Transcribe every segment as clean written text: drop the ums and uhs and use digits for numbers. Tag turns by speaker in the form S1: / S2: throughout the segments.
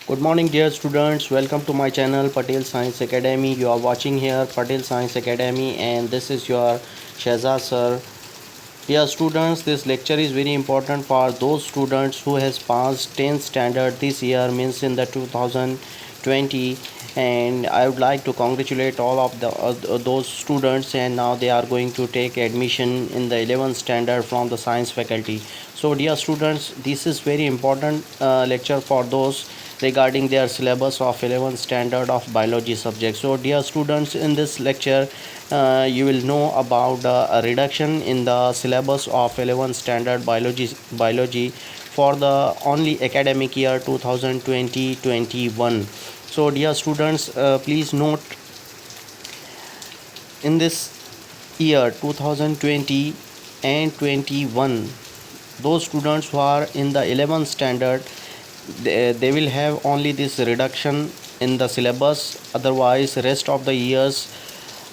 S1: Good morning, dear students. Welcome to my channel Patel Science Academy. You are watching here Patel Science Academy, and this is your Shahzad sir. Dear students, this lecture is very important for those students who has passed 10th standard this year, means in the 2020, and I would like to congratulate all of those students, and now they are going to take admission in the 11th standard from the science faculty. So dear students, this is very important lecture for those regarding their syllabus of 11th standard of biology subject. So dear students, in this lecture you will know about a reduction in the syllabus of 11th standard biology for the only academic year 2020-21. So dear students, please note, in this year 2020 and 21, those students who are in the 11th standard, they will have only this reduction in the syllabus. Otherwise rest of the years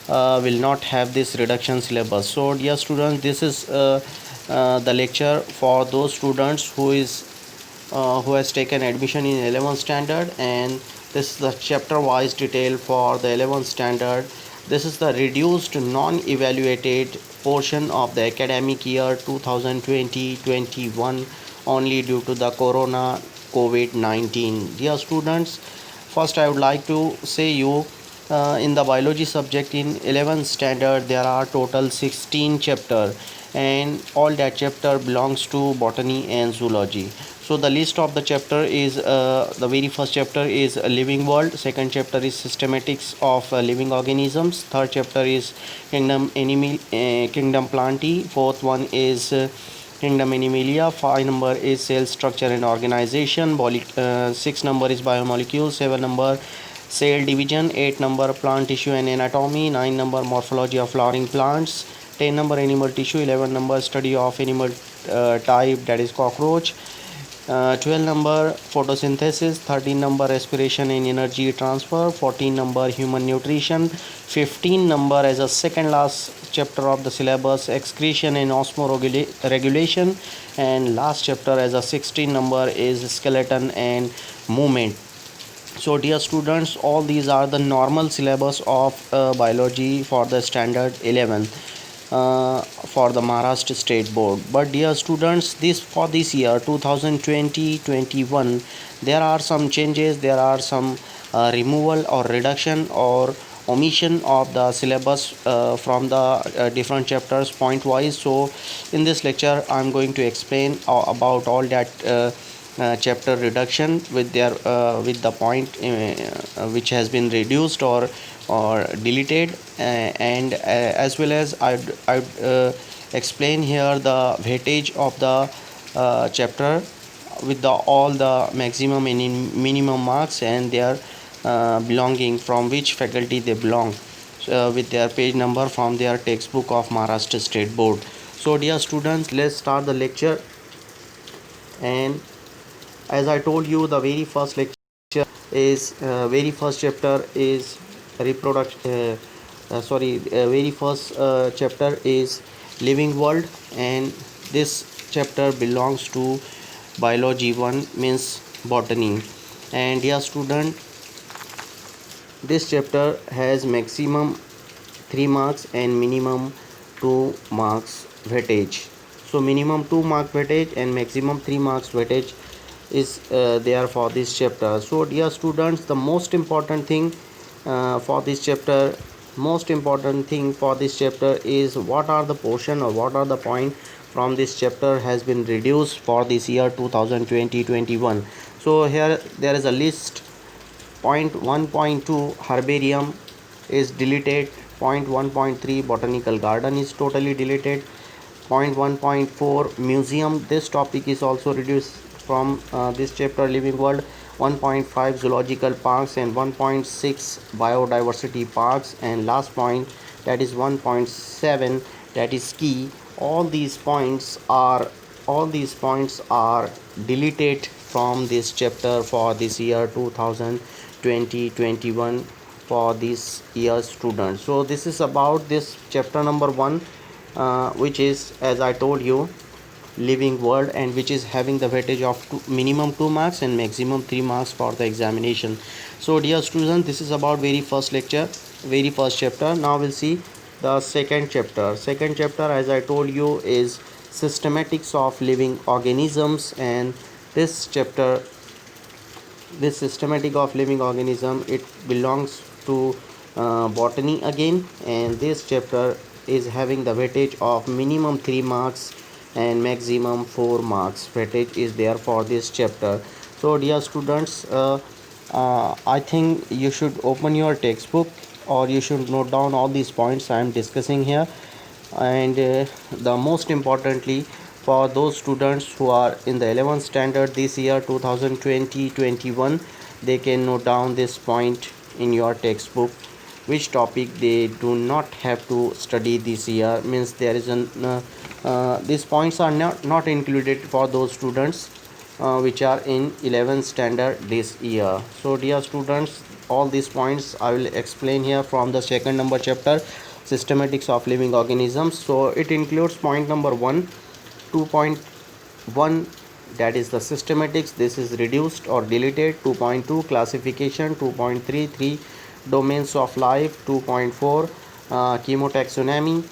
S1: will not have this reduction syllabus. So dear students, this is the lecture for those students who has taken admission in 11th standard, and this is the chapter wise detail for the 11th standard. This is the reduced non-evaluated portion of the academic year 2020-21 only due to the corona COVID-19. Dear students, first I would like to say you, in the biology subject in 11th standard there are total 16 chapter, and all that chapter belongs to botany and zoology. So the list of the chapter is, the very first chapter is living world, second chapter is systematics of living organisms, third chapter is kingdom plantae, fourth one is kingdom animalia, 5 number is cell structure and organization, 6 number is biomolecules, 7 number cell division, 8 number plant tissue and anatomy, 9 number morphology of flowering plants, 10 number animal tissue, 11 number study of animal type, that is cockroach, 12 number photosynthesis, 13 number respiration and energy transfer, 14 number human nutrition, 15 number as a second last chapter of the syllabus excretion and osmoregulation, and last chapter as a 16 number is skeleton and movement. So dear students, all these are the normal syllabus of biology for the standard 11 for the Maharashtra State Board. But dear students, this year 2020-21, there are some changes, there are some removal or reduction or omission of the syllabus from the different chapters point wise. So in this lecture I am going to explain about all that chapter reduction with the point which has been reduced or deleted, and as well as I'd explain here the weightage of the chapter with all the maximum and minimum marks and their belonging, from which faculty they belong, with their page number from their textbook of Maharashtra State Board. So dear students, let's start the lecture. And as I told you, the very first lecture is very first chapter is reproduction. Very first chapter is living world, and this chapter belongs to biology 1, means botany. And dear student, this chapter has maximum 3 marks and minimum 2 marks weightage. So minimum 2 mark weightage and maximum 3 marks weightage is there for this chapter. So dear students, the most important thing for this chapter is what are the portion or what are the point from this chapter has been reduced for this year 2020-21. So here there is a list. Point 1.2 herbarium is deleted, point 1.3 botanical garden is totally deleted, point 1.4 museum, this topic is also reduced from this chapter living world, 1.5 zoological parks and 1.6 biodiversity parks, and last point, that is 1.7, that is key. All these points are deleted from this chapter for this year 2020-21 for this year's students. So this is about this chapter number 1, which is, as I told you, living world, and which is having the weightage of minimum 2 marks and maximum 3 marks for the examination. So dear students, this is about very first lecture, very first chapter. Now we'll see the second chapter. Second chapter, as I told you, is systematics of living organisms. And this chapter, this systematic of living organism, it belongs to botany again, and this chapter is having the weightage of minimum 3 marks and maximum 4 marks. Weightage is there for this chapter. So dear students, I think you should open your textbook, or you should note down all these points I am discussing here. And the most importantly, for those students who are in the 11th standard this year 2020-21, they can note down this point in your textbook, which topic they do not have to study this year. Means there is an these points are not included for those students which are in 11th standard this year. So dear students, all these points I will explain here from the second number chapter, systematics of living organisms. So it includes point number 1, 2.1, that is the systematics, this is reduced or deleted. 2.2 classification. 2.33 domains of life. 2.4 chemotaxonomy.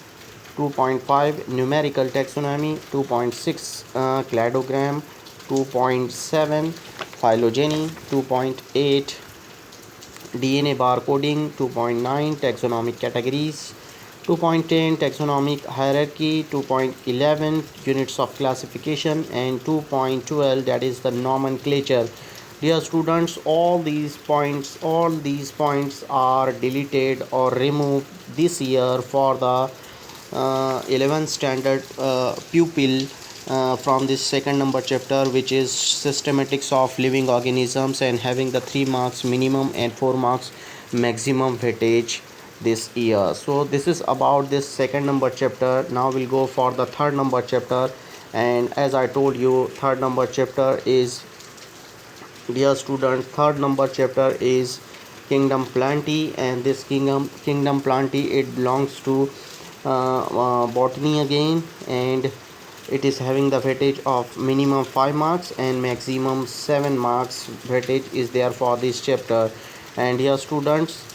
S1: 2.5 numerical taxonomy. 2.6 cladogram. 2.7 phylogeny. 2.8 DNA barcoding. 2.9 taxonomic categories. 2.10 taxonomic hierarchy. 2.11 units of classification, and 2.12, that is the nomenclature. Dear students, all these points are deleted or removed this year for the 11th standard pupil from this second number chapter, which is systematics of living organisms, and having the 3 marks minimum and 4 marks maximum weightage this year. So this is about this second number chapter. Now we'll go for the third number chapter. And as I told you, third number chapter is, dear student, third number chapter is kingdom plantae. And this kingdom plantae, it belongs to botany again, and it is having the weightage of minimum 5 marks and maximum 7 marks. Weightage is there for this chapter. And here students,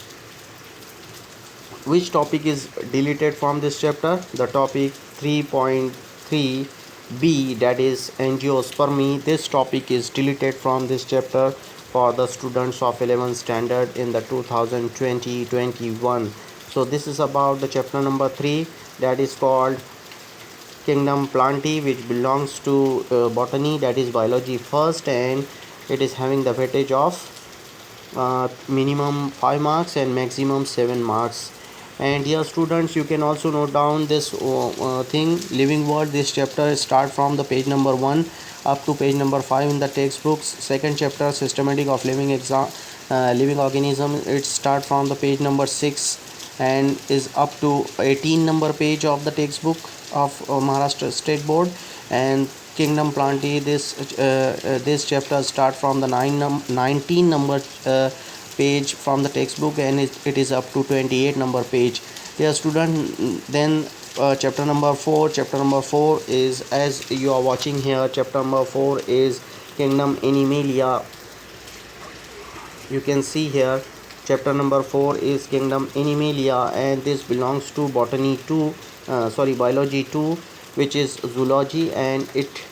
S1: which topic is deleted from this chapter? The topic 3.3b, that is angiospermy. This topic is deleted from this chapter for the students of 11th standard in the 2020-21. So this is about the chapter number 3, that is called kingdom plantae, which belongs to botany, that is biology first, and it is having the weightage of minimum 5 marks and maximum 7 marks. And here students, you can also note down this thing, living world. This chapter start from the page number 1 up to page number 5 in the textbooks. Second chapter, systematic of living organism, it start from the page number 6 and is up to 18 number page of the textbook of Maharashtra State Board. And kingdom plantae, this chapter start from the 19 number page from the textbook, and it is up to 28 number page. Dear student, then chapter number 4 is, as you are watching here, chapter number 4 is kingdom animalia. You can see here, chapter number 4 is kingdom animalia, and this belongs to biology 2, which is zoology, and it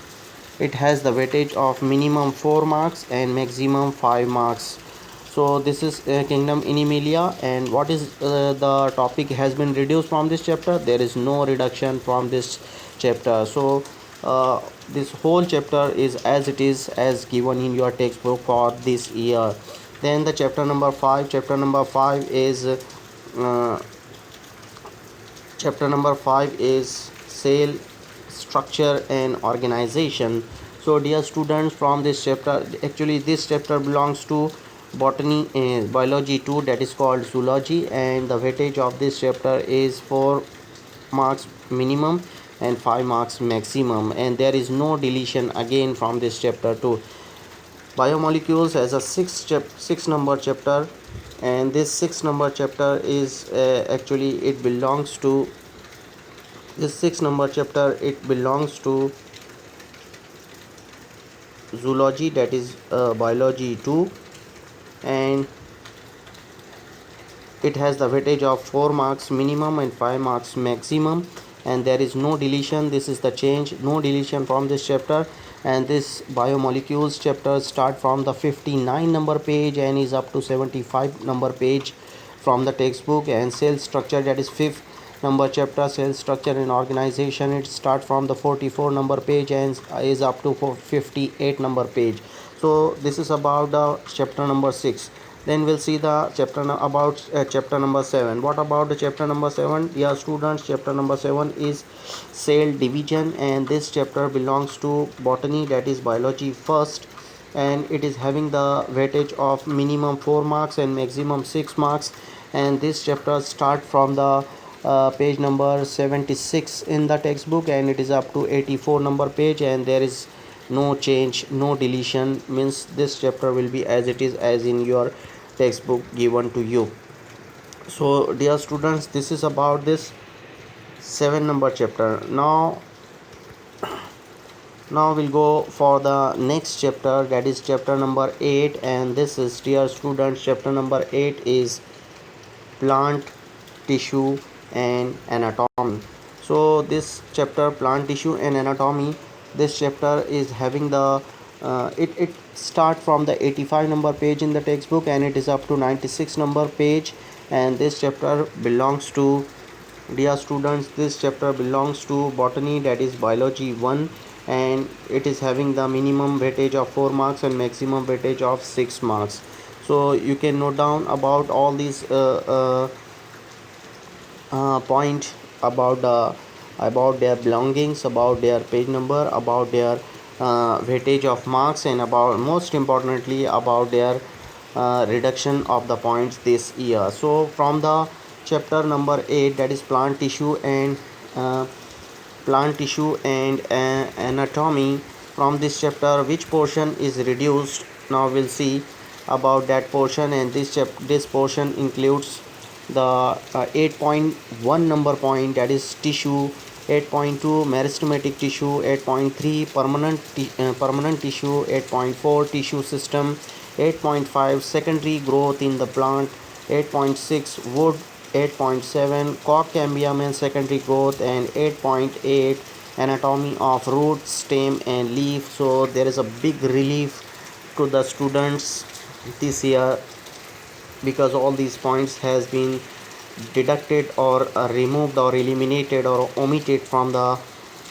S1: has the weightage of minimum 4 marks and maximum 5 marks. So this is kingdom animalia. And what is the topic has been reduced from this chapter? There is no reduction from this chapter. So this whole chapter is as it is, as given in your textbook for this year. Then the chapter number 5 is cell structure and organization. So dear students, from this chapter, actually this chapter belongs to botany, biology 2, that is called zoology, and the weightage of this chapter is 4 marks minimum and 5 marks maximum, and there is no deletion again from this chapter to biomolecules as a 6 number chapter. And this 6 number chapter is actually it belongs to this 6 number chapter, it belongs to zoology, that is biology 2, and it has the weightage of 4 marks minimum and 5 marks maximum, and there is no deletion. This is the change, no deletion from this chapter. And this biomolecules chapter start from the 59 number page and is up to 75 number page from the textbook. And cell structure, that is fifth number chapter, cell structure and organization, it start from the 44 number page and is up to 58 number page. So this is about the chapter number 6. Then we'll see the chapter about chapter number 7. What about the chapter number 7? Dear students, chapter number 7 is cell division, and this chapter belongs to botany, that is biology first, and it is having the weightage of minimum 4 marks and maximum 6 marks. And this chapter start from the page number 76 in the textbook, and it is up to 84 number page, and there is no change, no deletion, means this chapter will be as it is, as in your textbook given to you. So dear students, this is about this 7 number chapter. Now we'll go for the next chapter, that is chapter number 8, and this is, dear students, chapter number 8 is plant tissue and anatomy. So this chapter, plant tissue and anatomy, this chapter is having the it start from the 85 number page in the textbook, and it is up to 96 number page. And this chapter belongs to, dear students, this chapter belongs to botany, that is biology 1, and it is having the minimum weightage of 4 marks and maximum weightage of 6 marks. So you can note down about all these point about their belongings, about their page number, about their weightage of marks, and about, most importantly, about their reduction of the points this year. So from the chapter number 8, that is plant tissue and anatomy, from this chapter which portion is reduced, now we'll see about that portion. And this portion includes the 8.1 number point, that is tissue, 8.2 meristematic tissue, 8.3 permanent tissue, 8.4 tissue system, 8.5 secondary growth in the plant, 8.6 wood, 8.7 cork cambium and secondary growth, and 8.8 anatomy of root, stem and leaf. So there is a big relief to the students this year, because all these points has been deducted or removed or eliminated or omitted from the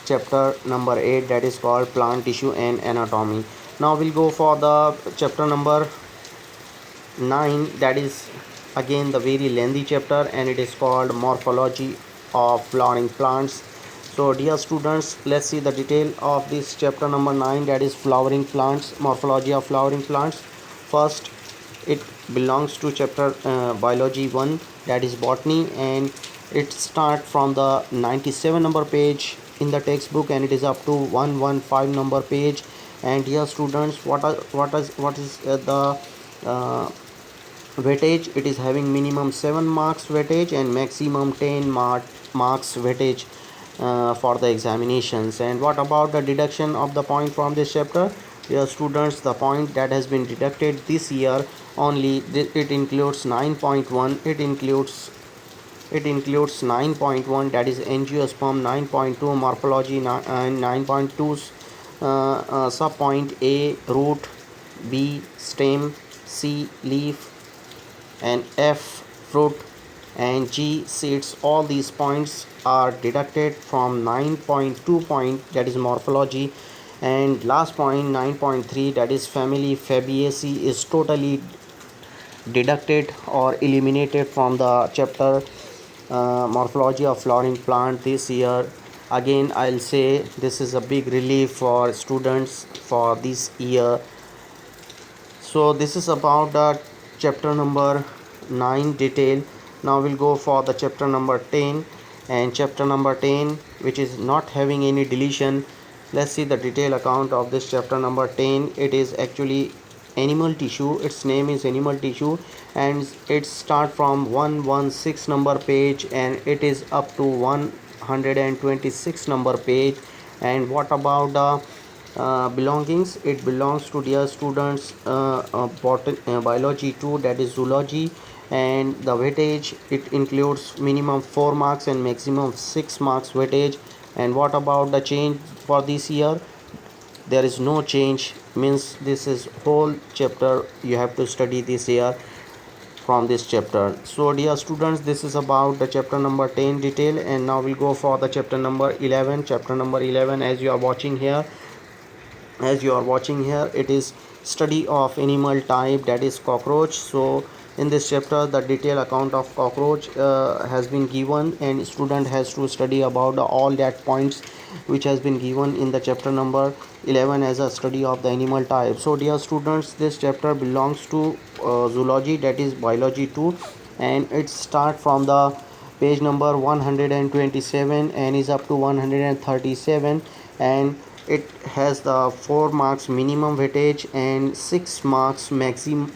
S1: chapter number 8, that is called plant tissue and anatomy. Now we'll go for the chapter number 9, that is again the very lengthy chapter, and it is called morphology of flowering plants. So dear students, let's see the detail of this chapter number 9, that is flowering plants, morphology of flowering plants. First, it belongs to chapter biology 1, that is botany, and it start from the 97 number page in the textbook, and it is up to 115 number page. And dear students, what is the weightage? It is having minimum 7 marks weightage and maximum 10 marks weightage for the examinations. And what about the deduction of the point from this chapter? Dear students, the point that has been deducted this year only, it includes 9.1, it includes 9.1, that is angiosperm, 9.2 morphology, and 9.2 sub point A root, B stem, C leaf, and F fruit, and G seeds. All these points are deducted from 9.2 point, that is morphology. And last point, 9.3, that is family Fabaceae, is totally deducted or eliminated from the chapter morphology of flowering plant this year. Again, I'll say this is a big relief for students for this year. So this is about the chapter number 9 detail. Now we'll go for the chapter number 10, and chapter number 10, which is not having any deletion. Let's see the detailed account of this chapter number 10. It is actually animal tissue, its name is animal tissue, and it start from 116 number page, and it is up to 126 number page. And what about the belongings, it belongs to, dear students, biology 2, that is zoology. And the weightage, it includes minimum 4 marks and maximum 6 marks weightage. And what about the change for this year? There is no change, means this is whole chapter you have to study this year from this chapter. So dear students, this is about the chapter number 10 detail, and now we'll go for the chapter number 11. Chapter number 11, as you are watching here, it is study of animal type, that is cockroach. So in this chapter, the detailed account of cockroach has been given, and student has to study about all that points which has been given in the chapter number 11 as a study of the animal type. So dear students, this chapter belongs to zoology, that is biology 2, and it start from the page number 127 and is up to 137. And it has the 4 marks minimum weightage and 6 marks maximum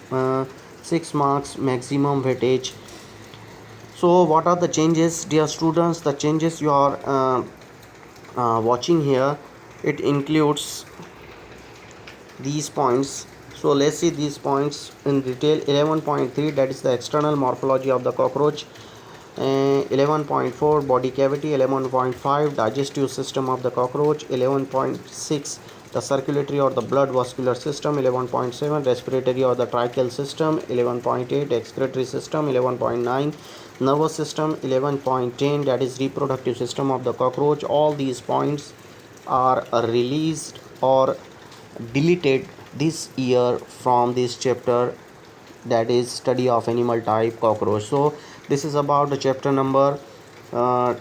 S1: weightage. So what are the changes, dear students? The changes you are watching here, it includes these points. So let's see these points in detail. 11.3, that is the external morphology of the cockroach. 11.4, body cavity. 11.5, digestive system of the cockroach. 11.6, the circulatory or the blood vascular system. 11.7, respiratory or the tracheal system. 11.8, excretory system. 11.9, nervous system. 11.10, that is reproductive system of the cockroach. All these points are released or deleted this year from this chapter, that is study of animal type cockroach. So this is about the chapter number 11.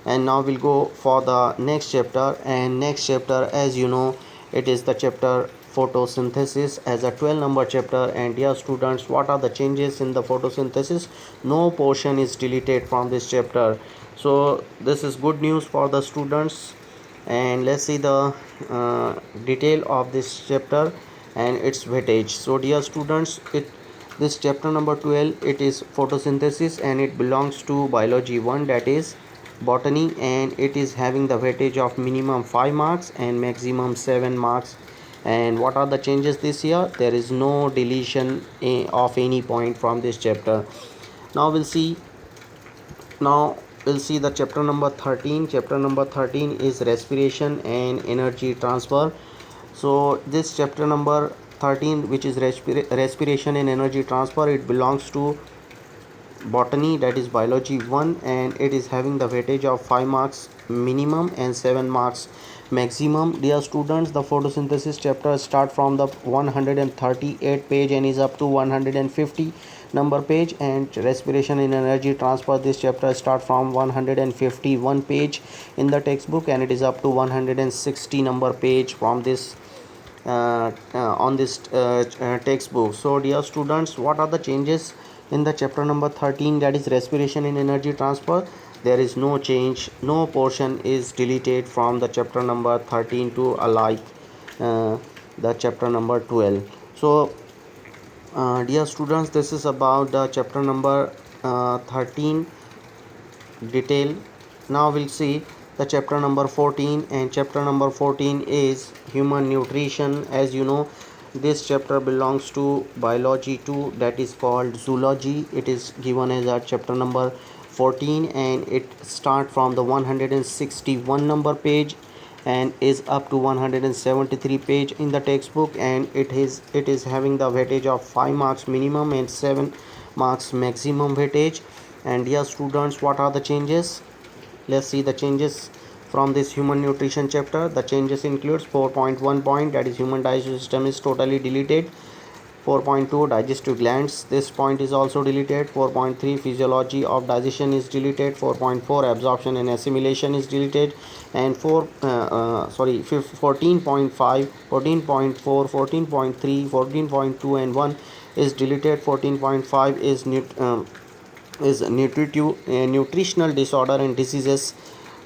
S1: And now we'll go for the next chapter. And next chapter, as you know, it is the chapter photosynthesis as a 12 number chapter. And dear students, what are the changes in the photosynthesis? No portion is deleted from this chapter. So this is good news for the students. And let's see the detail of this chapter and its weightage. So dear students, this chapter number 12, it is photosynthesis, and it belongs to biology 1, that is botany, and it is having the weightage of minimum 5 marks and maximum 7 marks. And what are the changes this year? There is no deletion of any point from this chapter. Now we'll see the chapter number 13. Chapter number 13 is respiration and energy transfer. So this chapter number 13, which is respiration and energy transfer, it belongs to botany, that is biology 1, and it is having the weightage of 5 marks minimum and 7 marks maximum. Dear students, the photosynthesis chapter start from the 138 page and is up to 150 number page. And respiration and energy transfer, this chapter start from 151 page in the textbook, and it is up to 160 number page from this on this textbook. So dear students, what are the changes in the chapter number 13, that is respiration and energy transfer? There is no change, no portion is deleted from the chapter number 13 to alike the chapter number 12. So dear students, this is about the chapter number 13 detail. Now we'll see the chapter number 14, and chapter number 14 is human nutrition. As you know, this chapter belongs to biology 2, that is called zoology. It is given as a chapter number 14, and it start from the 161 number page and is up to 173 page in the textbook. And it is having the weightage of 5 marks minimum and 7 marks maximum weightage. And dear students, what are the changes? Let's see the changes from this human nutrition chapter. The changes includes 4.1 point, that is human digestive system is totally deleted. 4.2, digestive glands, this point is also deleted. 4.3, physiology of digestion is deleted. 4.4, absorption and assimilation is deleted. And 14.5, 14.4, 14.3, 14.2 and 1 is deleted. 14.5 is nutritional disorder and diseases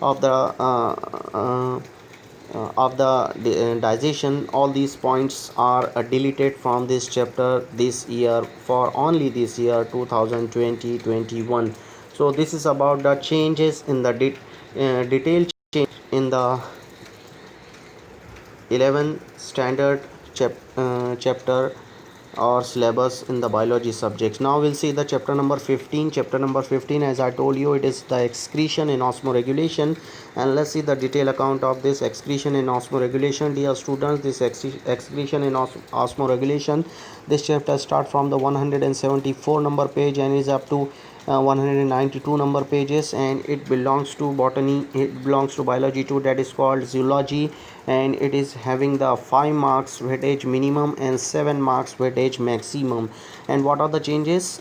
S1: of the digestion. All these points are deleted from this chapter this year, for only this year 2020-21. So this is about the changes in the detailed in the 11th standard chapter or syllabus in the biology subjects. Now we'll see the chapter number 15. Chapter number 15, as I told you, it is the excretion in osmoregulation, and let's see the detailed account of this excretion in osmoregulation. Dear students, this excretion in osmoregulation, this chapter start from the 174 number page and is up to 192 number pages, and it belongs to botany, it belongs to biology too, that is called zoology, and it is having the 5 marks weightage minimum and 7 marks weightage maximum. And what are the changes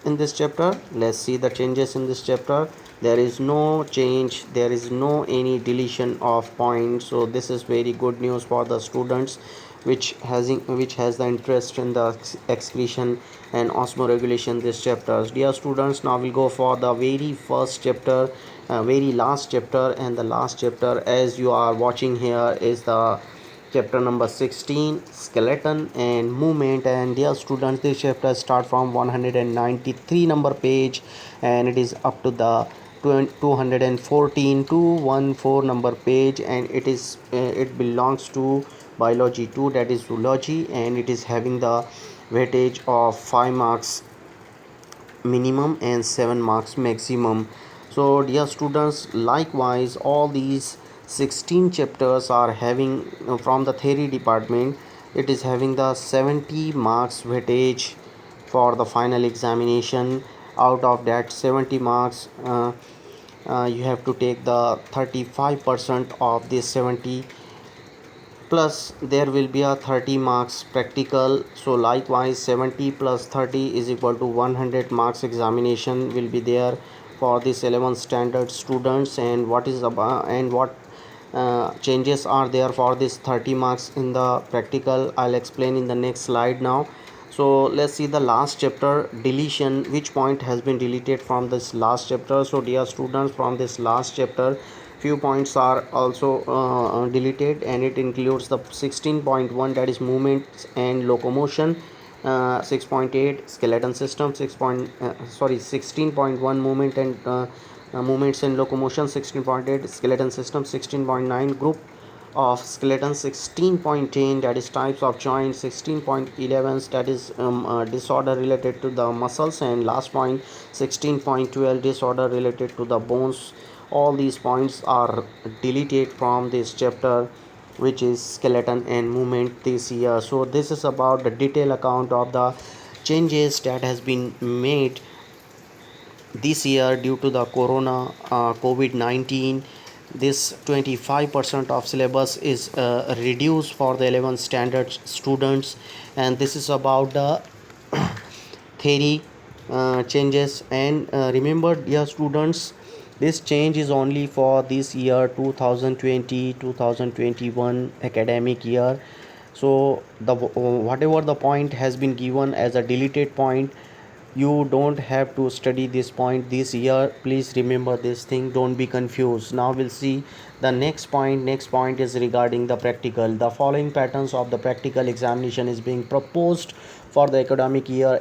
S1: in this chapter? Let's see the changes in this chapter. There is no change, there is no any deletion of points, so this is very good news for the students which has the interest in the excretion and osmoregulation this chapters. Dear students, now we'll go for the very first chapter, very last chapter, and the last chapter as you are watching here is the chapter number 16, skeleton and movement. And dear students, this chapter start from 193 number page and it is up to the 214 to 14 number page, and it belongs to biology 2, that is zoology, and it is having the weightage of 5 marks minimum and 7 marks maximum. So dear students, likewise all these 16 chapters are having from the theory department, it is having the 70 marks weightage for the final examination. Out of that 70 marks, you have to take the 35% of this 70, plus there will be a 30 marks practical. So likewise 70 plus 30 is equal to 100 marks examination will be there for this 11th standard students. And what is about and what changes are there for this 30 marks in the practical, I'll explain in the next slide now. So let's see the last chapter, deletion, which point has been deleted from this last chapter. So dear students, from this last chapter few points are also deleted, and it includes the 16.1, that is movements and locomotion, 6.8 skeleton system, 16.1 movement and movements and locomotion, 16.8 skeleton system, 16.9 group of skeleton, 16.10 that is types of joints, 16.11 that is disorder related to the muscles, and last point 16.12 disorder related to the bones. All these points are deleted from this chapter, which is skeleton and movement this year. So this is about the detailed account of the changes that has been made this year due to the corona COVID-19. This 25% of syllabus is reduced for the 11th standard students, and this is about the theory changes. And remember dear students, this change is only for this year 2020-2021 academic year. So the whatever the point has been given as a deleted point, you don't have to study this point this year. Please remember this thing, don't be confused. Now we'll see the next point. Next point is regarding the practical. The following patterns of the practical examination is being proposed for the academic year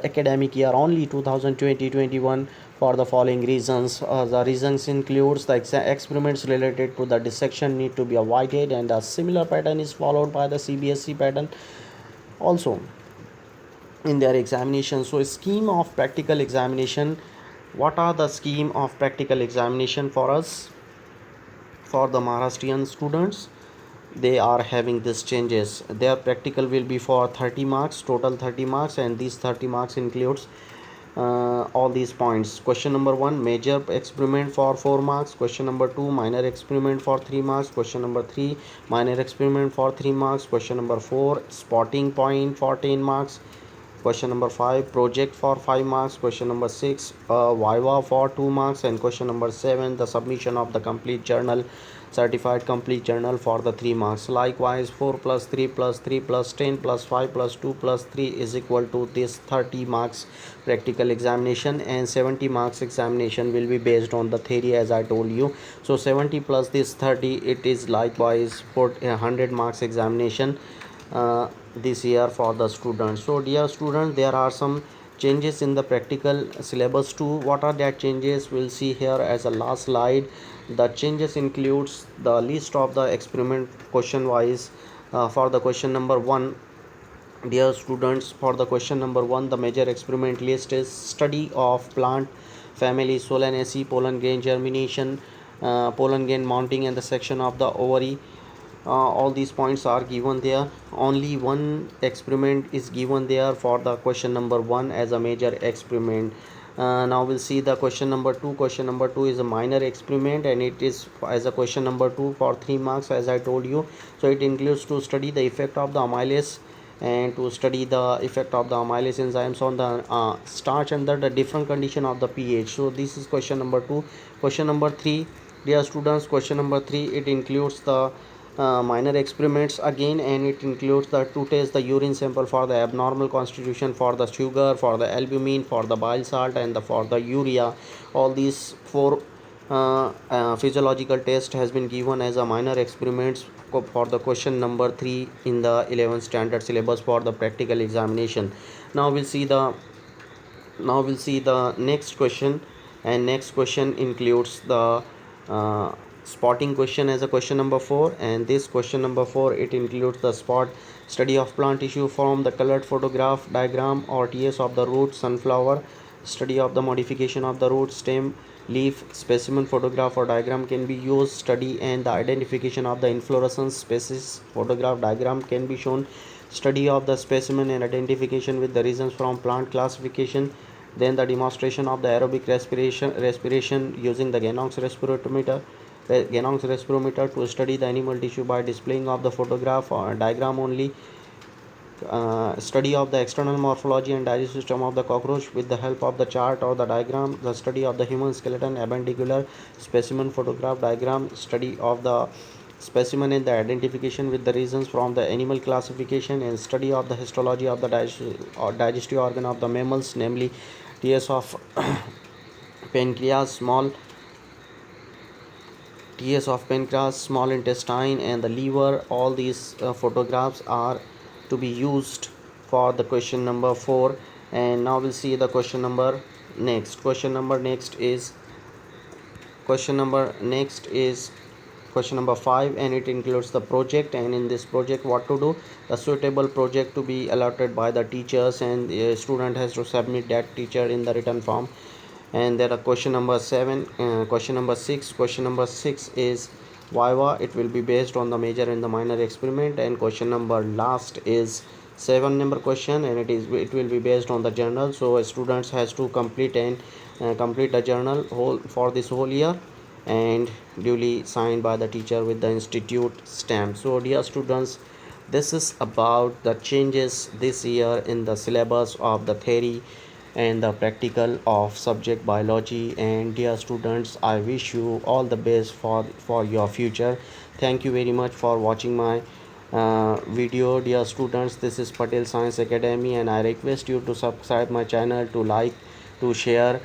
S1: only 2020-21 for the following reasons. The reasons includes the experiments related to the dissection need to be avoided, and a similar pattern is followed by the CBSE pattern also in their examination. So scheme of practical examination, what are the scheme of practical examination for us, for the Maharashtrian students? They are having these changes. Their practical will be for 30 marks, total 30 marks, and these 30 marks includes all these points. Question number 1, major experiment for 4 marks. Question number 2, minor experiment for 3 marks. Question number 3, minor experiment for 3 marks. Question number 4, spotting point for 10 marks. Question number 5, project for 5 marks. Question number 6, viva for 2 marks. And question number 7, the submission of the complete journal, certified complete journal for the 3 marks. Likewise 4 plus 3 plus 3 plus 10 plus 5 plus 2 plus 3 is equal to this 30 marks practical examination, and 70 marks examination will be based on the theory as I told you. So 70 plus this 30, it is likewise for 100 marks examination this year for the students. So dear students, there are some changes in the practical syllabus 2. What are that changes? We'll see here as a last slide. The changes includes the list of the experiment question wise. For the question number 1, dear students, for the question number 1, the major experiment list is study of plant family Solanaceae, pollen grain germination, pollen grain mounting, and the section of the ovary. All these points are given there. Only one experiment is given there for the question number 1 as a major experiment. Now we'll see the question number 2. Question number 2 is a minor experiment, and it is as a question number 2 for 3 marks, as I told you. So it includes to study the effect of the amylase and to study the effect of the amylase enzymes on the starch under the different condition of the pH. So this is question number 2. Question number 3, dear students, question number 3, it includes the minor experiments again, and it includes the to test the urine sample for the abnormal constitution, for the sugar, for the albumin, for the bile salt, and for the urea. All these 4 physiological test has been given as a minor experiments for the question number 3 in the 11th standard syllabus for the practical examination. Now we'll see the next question, and next question includes the spotting question as a question number 4. And this question number 4, it includes the spot study of plant tissue from the colored photograph, diagram, or TS of the root sunflower. Study of the modification of the root, stem, leaf, specimen photograph or diagram can be used. Study and the identification of the inflorescence species, photograph, diagram can be shown. Study of the specimen and identification with the reasons from plant classification. Then the demonstration of the aerobic respiration using the Genong's respirometer to study the animal tissue by displaying of the photograph or diagram only. Study of the external morphology and digestive system of the cockroach with the help of the chart or the diagram. The study of the human skeleton, appendicular specimen photograph, diagram. Study of the specimen and the identification with the reasons from the animal classification, and study of the histology of the digestive organ of the mammals, namely TS of pancreas, small intestine, and the liver. All these photographs are to be used for the question number 4. And now we'll see the question number next. Question number next is question number 5, and it includes the project. And in this project, what to do? The suitable project to be allotted by the teachers, and the student has to submit that teacher in the written form. And there are question number 7, question number 6. Question number 6 is viva. It will be based on the major and the minor experiment. And question number last is 7 number question, and it will be based on the journal. So students has to complete the journal for this whole year, and duly signed by the teacher with the institute stamp. So dear students, this is about the changes this year in the syllabus of the theory and the practical of subject biology. And dear students, I wish you all the best for your future. Thank you very much for watching my video. Dear students, this is Patel Science Academy, and I request you to subscribe my channel, to like, to share,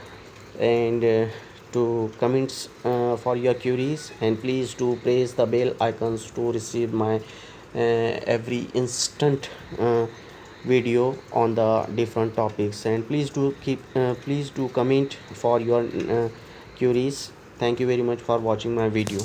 S1: and to comments for your queries. And please do press the bell icons to receive my every instant video on the different topics. And please do comment for your queries. Thank you very much for watching my video.